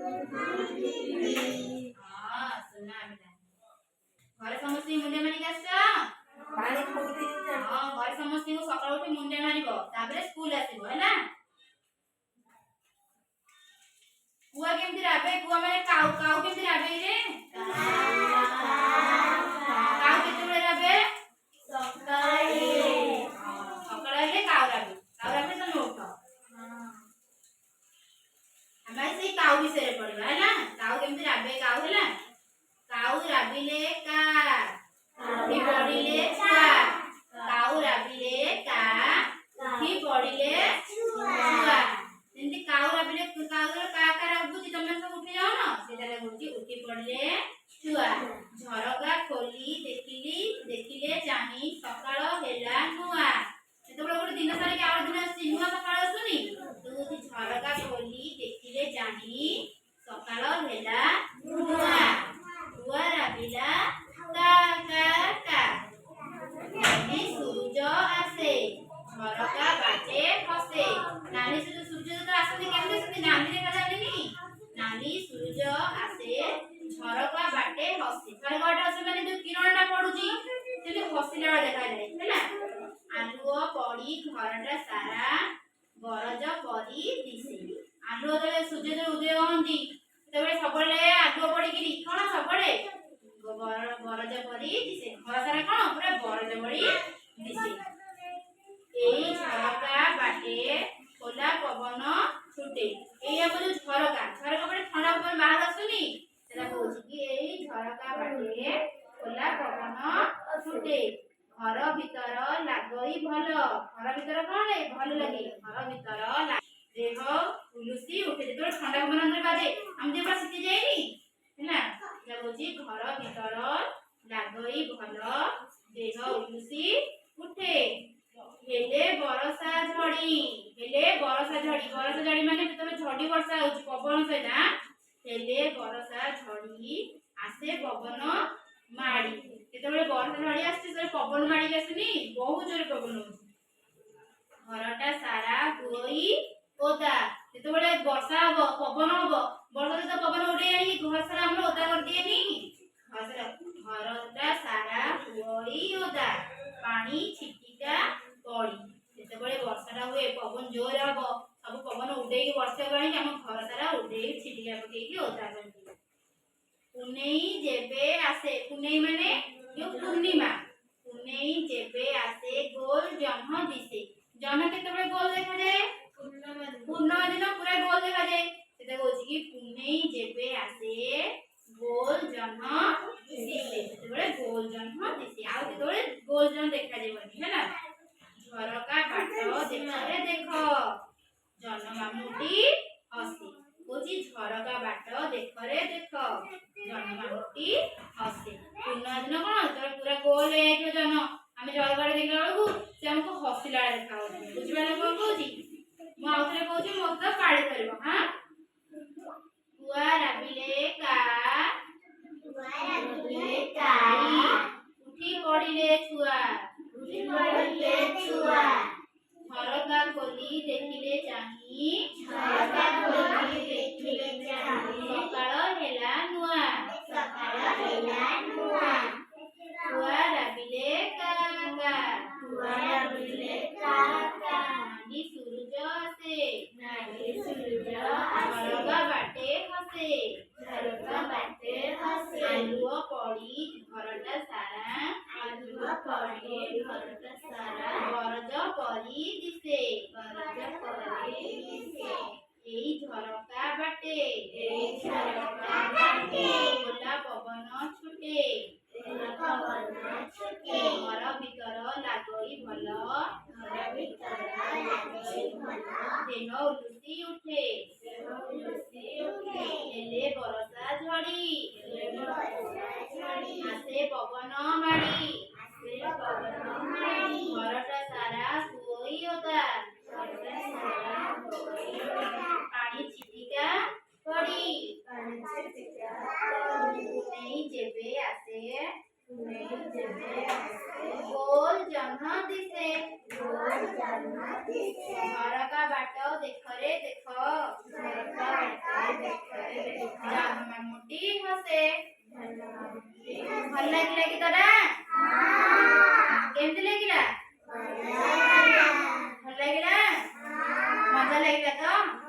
हां सुना बेटा घर समस्ते मुंडे मारी आस पानी फुटी हां घर समस्ते को सकाळ उठी मुंडे मारिबो ताबरे स्कूल आसीबो हैला कुआ केमति राबे कुआ माने काऊ काऊ केमति राबे रे काऊ केतेबेले राबे सकाळे सकाळे काऊ राबे तमे उठ हमें से काऊ विषय पढिबा हैला काऊ केमति राबे काऊ हैला काऊ राबिले का उठी पडिले छुआ काऊ राबिले का उठी पडिले छुआ जेंति काऊ राबिले काऊ का राबुची तमे सब उठी जाओ ना सेटाले बोलची उठी पडिले छुआ झरका खोली देखिले चाही सकाळ हेला नुआ सेतबेले गोटे दिन सारी आउ दिन आसी नुआ सकाळ आसुनी तू झरका खोली देखिले चाही सकाळ हेला नुआ नुआ राबिला का का का नानी सूरज आसे झरका बाटे फसे नानी सूरज तो आसते केमते से नानी देखा जानी नानी सूरज आसे झरका बाटे हसे झरका आसे माने जो किरणटा पडुची से हसिला देखा जाय हैला आलुओ पड़ी घरटा सारा बरज परी दिसे आलुओ तले सूरज उदय होंदी तबे सबले आलुओ पड़ी गिरी कोन सबले बरज परी दिसे घर सारा कोन पूरा बरज पड़ी दिसे एई झरका बाटे खोला पवन छुटे एई अब जो झरका बाटे ठंडा पवन बाहर आसुनी सेटा कहूची कि एई झरका बाटे खोला पवन छुटे घर भीतर लागई भल घर भीतर कौन है भल लगे घर भीतर देह उलुसी उठे जो ठंडा पवन अंदर बाजे हम देह पर सिटी जाएनी हैना या बोची घर भीतर लागई भल देह उलुसी उठे हेले बरसा झड़ी माने तबे झड़ी वर्षा होची पवन सेना हेले बरसा झड़ी आसे पवन माड़ी केतबेले बरसा झड़ी आसी से पवन माड़ी आसीनी बहुत जोर पवन होची घरटा सारा गोई ओदा केतबेले वर्षा हो पवन हो वर्षा तो पवन उडे आनी घर सारा हम ओदा कर दिएनी घरटा सारा गोई ओदा पानी छिटिका पड़ी केतबेले वर्षाटा हुए पवन जोर हबो सब पवन उडे के वर्षा गणी हम घर सारा उडे छिटिका पके की ओदा कर दिए पुनेई जेबे आसे पुनेई माने यो पूर्णिमा पुनेई जेबे आसे गोल जन्म दिसे जन्म केतबेले गोल देखा जाए पूर्णिमा दिन पूरा गोल देखा जाए सेटा कहूची कि पुनेई जेबे आसे गोल जन्म दिसे केतबेले गोल जन्म दिसे आ केतबेले गोल जन्म देखा जाबनी हैला झरका बाट देखरे देखो जन्म मामुटी हसी कहूची झरका बाट देखरे देखो जन्म मामुटी हसे पूर्णिमा दिन कोन तो पूरा गोल है जो जन्म आमे झरका देखला बेलकु से हमको हसिला देखा होची बुझिबाले कोन कहूची मो आउथरे कहूची मो तो काढी करबो हां कुआ राबिले का उठी पड़िले छुआ झरका खोली देखिले चाही सकाळ हेला नुआ कुआ राबिले का नानी सूरज आसे झरका बाटे हसे आलुओ पड़ी घरटा सारा बरज परी दिसे एई झरका बाटे खोला पवन छुटे घर भीतर लागई भल देह उलुसी उठे हेले बरसा झड़ी आसे पवन माड़ी घरटा सारा गोई ओदा पानी छिटिका पड़ी पुनेई जेबे आसे गोल जन्म दिसे झरका बाट देखरे देख ଘଣ୍ଟି ହସେ। ଭଲ ଲାଗିଲା ଗୀତଟା? କେମିତି ଲାଗିଲା? ଭଲ ଲାଗିଲା? ମଜା ଲାଗିଲା ତ?